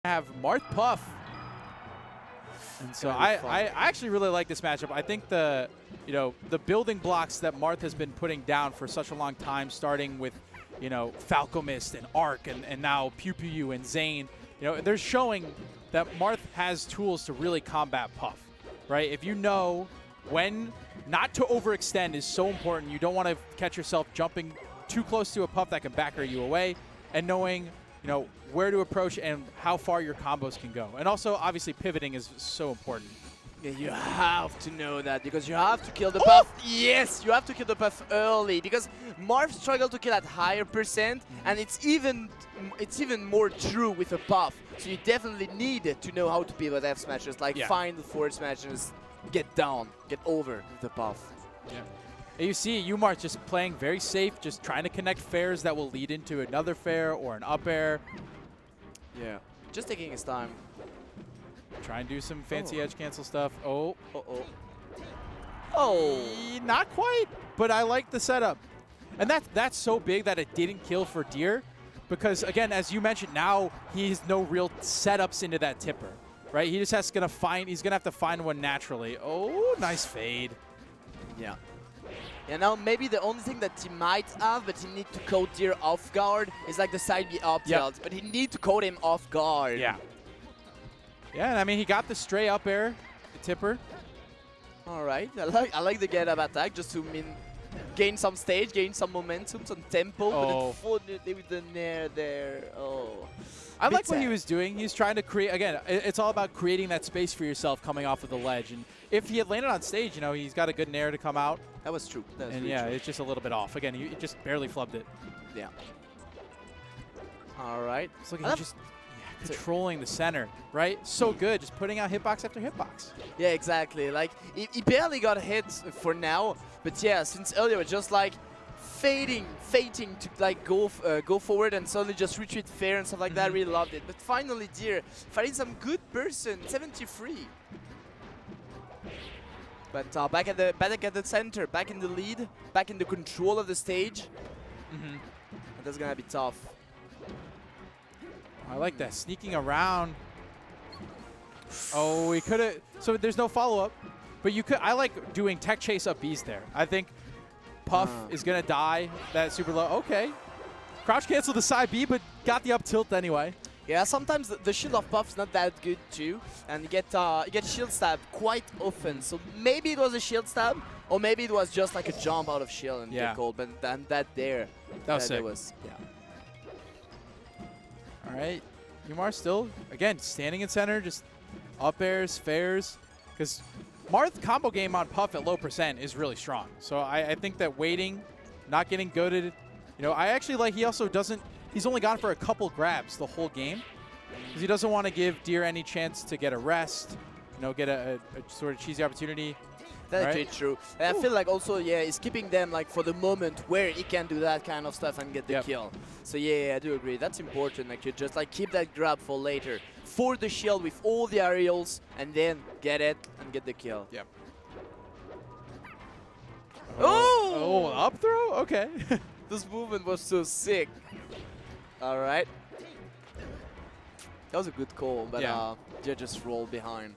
have Marth Puff. And so I actually really like this matchup. I think the building blocks that Marth has been putting down for such a long time, starting with Falco Mist and Arc and now Pew Pew and Zane, they're showing that Marth has tools to really combat Puff, right? If you know when not to overextend is so important. You don't want to catch yourself jumping too close to a Puff that can backer you away, and knowing where to approach and how far your combos can go. And also, obviously, pivoting is so important. Yeah, you have to know that because you have to kill the Puff. Yes, you have to kill the Puff early because Marth struggled to kill at higher percent, and it's even more true with a Puff. So you definitely need to know how to pivot F smashes, like find the forward smashes, get down, get over the Puff. Yeah. And you see Umarth just playing very safe, just trying to connect fairs that will lead into another fair or an up air. Yeah, just taking his time. Try and do some fancy edge cancel stuff. Oh. Not quite, but I like the setup. And that's so big that it didn't kill for Dhir, because again, as you mentioned, now he has no real setups into that tipper, right? He just he's gonna have to find one naturally. Oh, nice fade. Yeah. Yeah, now maybe the only thing that he might have, but he need to code Dhir off guard, is like the side B up tilt. But he need to code him off guard. Yeah. Yeah, and I mean, he got the stray up air, the tipper. All right, I like the get up attack just to gain some stage, gain some momentum, some tempo. But then with the nair there, I like what he was doing. He's trying to create, again, it's all about creating that space for yourself coming off of the ledge. And if he had landed on stage, he's got a good nair to come out. That was true. That was and yeah, it's just a little bit off. Again, he just barely flubbed it. Yeah. All right. It's like he's just controlling the center, right? So good, just putting out hitbox after hitbox. Yeah, exactly. Like, he barely got hit for now, but yeah, since earlier, just like fating to like go forward and suddenly just retreat fair and stuff like that. Really loved it. But finally, Dhir fighting some good person, 73. But back at the center, back in the lead, back in the control of the stage. And that's gonna be tough. I like that, sneaking around. Oh, he could have. So there's no follow-up, but you could. I like doing tech chase up Bs there. I think Puff is gonna die. That super low. Okay, crouch cancel the side B, but got the up tilt anyway. Yeah, sometimes the shield of Puff is not that good too, and you get shield stab quite often. So maybe it was a shield stab, or maybe it was just like a jump out of shield and get cold. But then that was sick. All right, Umarth still, again, standing in center, just up airs, fairs, because Marth's combo game on Puff at low percent is really strong. So I think that waiting, not getting goated, I actually like he also doesn't, he's only gone for a couple grabs the whole game, because he doesn't want to give Dhir any chance to get a rest, get a sort of cheesy opportunity. That's true. And I feel like also, he's keeping them like for the moment where he can do that kind of stuff and get the kill. So yeah, I do agree. That's important. Like you just like keep that grab for later, for the shield with all the aerials, and then get it and get the kill. Yep. Oh, up throw? Okay. This movement was so sick. All right. That was a good call, but they just rolled behind.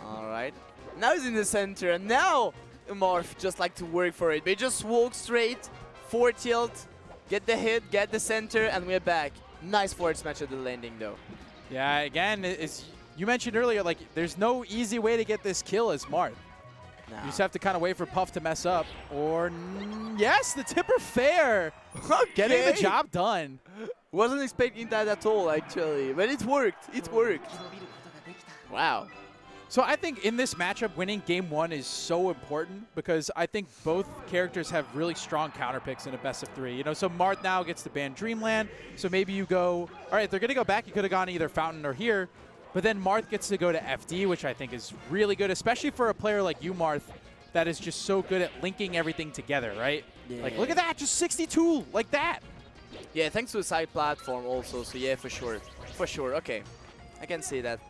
All right. Now he's in the center, and now Umarth just like to work for it. They just walk straight, forward tilt, get the hit, get the center, and we're back. Nice forward smash at the landing, though. Yeah, again, you mentioned earlier, like, there's no easy way to get this kill as Marth. No. You just have to kind of wait for Puff to mess up. Or, yes, the tipper fair. Getting the job done. Wasn't expecting that at all, actually. But it worked. It worked. Wow. So I think in this matchup, winning game one is so important because I think both characters have really strong counter picks in a best of three. So Marth now gets to ban Dreamland. So maybe you go, all right, if they're going to go back, you could have gone either Fountain or here. But then Marth gets to go to FD, which I think is really good, especially for a player like Umarth that is just so good at linking everything together, right? Yeah. Like, look at that, just 62, like that. Yeah, thanks to the side platform also. So yeah, for sure. For sure, okay. I can see that.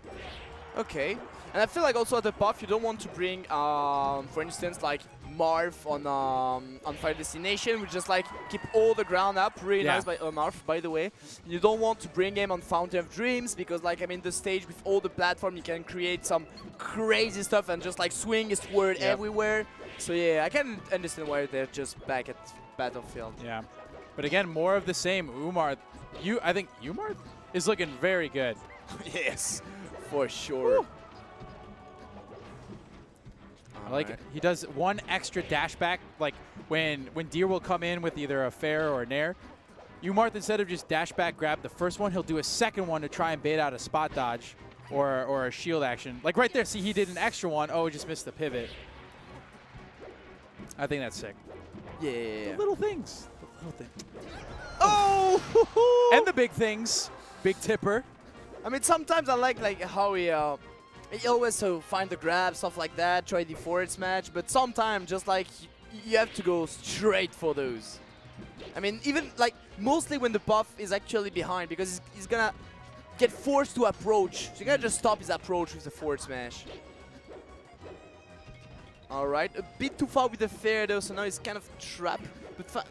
Okay. And I feel like also at the Puff, you don't want to bring, for instance, like Marth on Fire Destination, which just like keep all the ground up. Really nice by Umarth, by the way. You don't want to bring him on Fountain of Dreams because, like, I mean, the stage with all the platform, you can create some crazy stuff and just like swing his sword everywhere. So yeah, I can understand why they're just back at Battlefield. Yeah, but again, more of the same. Umarth, I think Umarth is looking very good. Yes, for sure. Woo. I like it. He does one extra dash back, like when Dhir will come in with either a fair or a nair. Umarth, instead of just dash back grab the first one, he'll do a second one to try and bait out a spot dodge or a shield action. Like right there, see, he did an extra one. Oh, just missed the pivot. I think that's sick. Yeah. The little things. The little things. Oh! And the big things. Big tipper. I mean, sometimes I like how he always find the grab, stuff like that, try the forward smash, but sometimes just like you have to go straight for those. I mean, even like mostly when the buff is actually behind because he's gonna get forced to approach. So you gotta just stop his approach with the forward smash. Alright, a bit too far with the fair though, so now he's kind of trapped. But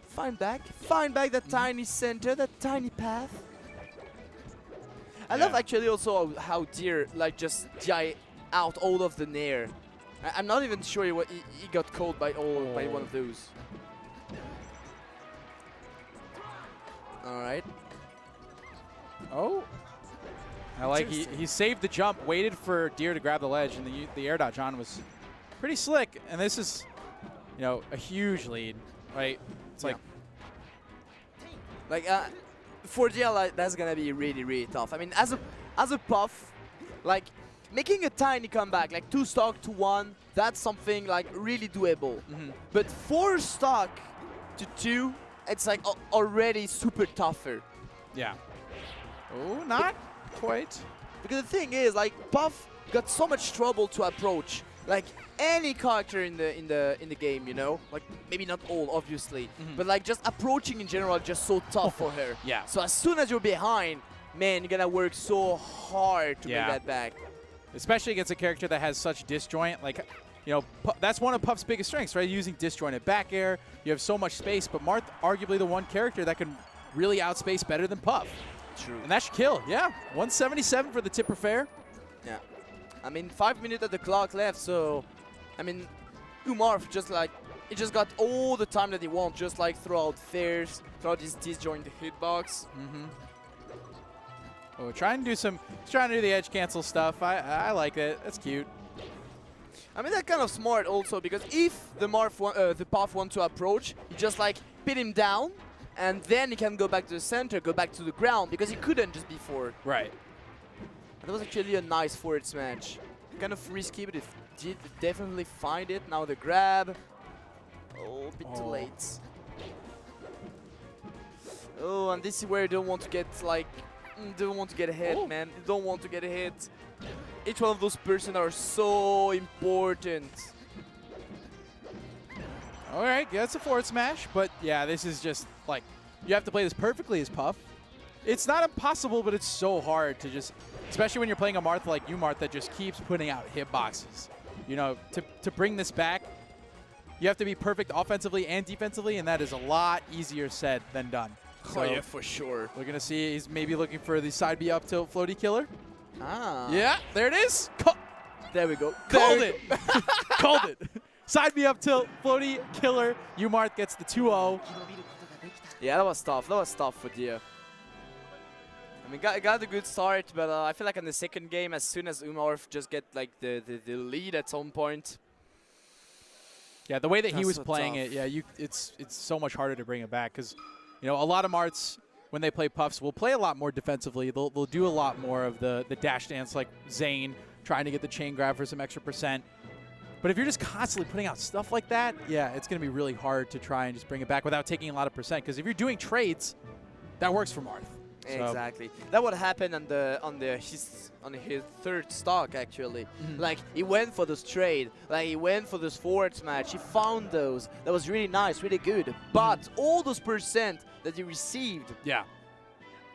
find back that tiny center, that tiny path. I love actually also how Dhir like just die out all of the nair. I'm not even sure he got caught by one of those. All right. Oh. I like he saved the jump, waited for Dhir to grab the ledge, and the air dodge on was pretty slick. And this is, you know, a huge lead, right? It's like for DL, that's gonna be really, really tough. I mean, as a Puff, like making a tiny comeback, like 2 stock to 1, that's something like really doable. But 4 stock to 2, it's like already super tougher. Yeah. Oh, not quite. Because the thing is, like Puff got so much trouble to approach. Like any character in the game, you know, like maybe not all, obviously, but like just approaching in general, just so tough for her. Yeah. So as soon as you're behind, man, you're gonna work so hard to bring that back. Especially against a character that has such disjoint, like, you know, that's one of Puff's biggest strengths, right? Using disjointed back air, you have so much space, but Marth, arguably the one character that can really outspace better than Puff. True. And that should kill, yeah. 177 for the tipper fair. Yeah. I mean, 5 minutes at the clock left, so, I mean, Umarth just like, he just got all the time that he wants, just like throw out fairs, throw out his disjoint hitbox. Oh, trying to do the edge cancel stuff. I like it. That's cute. I mean, that's kind of smart also, because if the Puff wants to approach, you just like pin him down, and then he can go back to the center, go back to the ground, because he couldn't just before. Right. That was actually a nice forward smash. Kind of risky, but it did definitely find it. Now the grab. Oh, a bit too late. Oh, and this is where you don't want to get like, don't want to get hit, man. You don't want to get hit. Each one of those persons are so important. All right, that's a forward smash, but yeah, this is just like, you have to play this perfectly as Puff. It's not impossible, but it's so hard to just, especially when you're playing a Marth like Umarth that just keeps putting out hitboxes. You know, to bring this back, you have to be perfect offensively and defensively, and that is a lot easier said than done. So oh yeah, for sure. We're going to see he's maybe looking for the side B up tilt floaty killer. Ah. Yeah, there it is. There we go. Called it. Called it. Side B up tilt, floaty killer. Umarth gets the 2-0. Yeah, that was tough. That was tough for Dhir. I mean, got a good start, but I feel like in the second game, as soon as Umarth just get like the lead at some point. Yeah, the way that he was so playing tough. it, yeah, it's so much harder to bring it back because, you know, a lot of Marths when they play Puffs will play a lot more defensively. They'll do a lot more of the dash dance like Zane, trying to get the chain grab for some extra %. But if you're just constantly putting out stuff like that, yeah, it's going to be really hard to try and just bring it back without taking a lot of %. Because if you're doing trades, that works for Marth. Exactly. That would happen on his third stock actually. Like he went for this trade, like he went for this forward smash. He found those. That was really nice, really good. But all those % that he received. Yeah.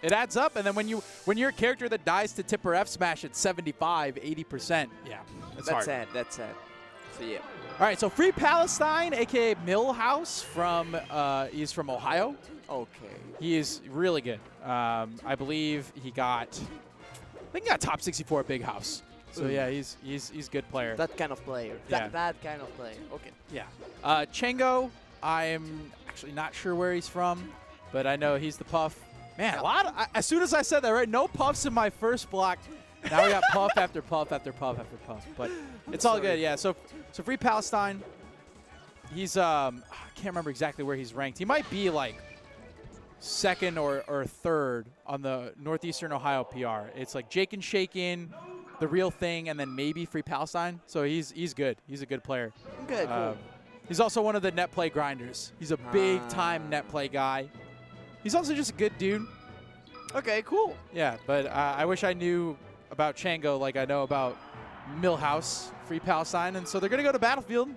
It adds up, and then when you're a character that dies to tipper F smash at 75, 80%, yeah, That's sad. That's sad. So yeah. All right, so Free Palestine, aka Millhouse he's from Ohio. Okay. He is really good. I believe he got top 64 at Big House. So yeah, he's a good player. That kind of player. Yeah. That kind of player. Okay. Yeah. Chango, I'm actually not sure where he's from, but I know he's the Puff. Man, as soon as I said that, right? No Puffs in my first block. Now we got Puff after Puff after Puff after Puff. But it's all good, yeah. So Free Palestine, he's I can't remember exactly where he's ranked. He might be like second or third on the Northeastern Ohio PR. It's like Jake and Shaken, The Real Thing, and then maybe Free Palestine. So he's good. He's a good player. Okay, cool. He's also one of the net play grinders. He's a big-time net play guy. He's also just a good dude. Okay, cool. Yeah, but I wish I knew about Chango like I know about Millhouse, Free Palestine. And so they're going to go to Battlefield.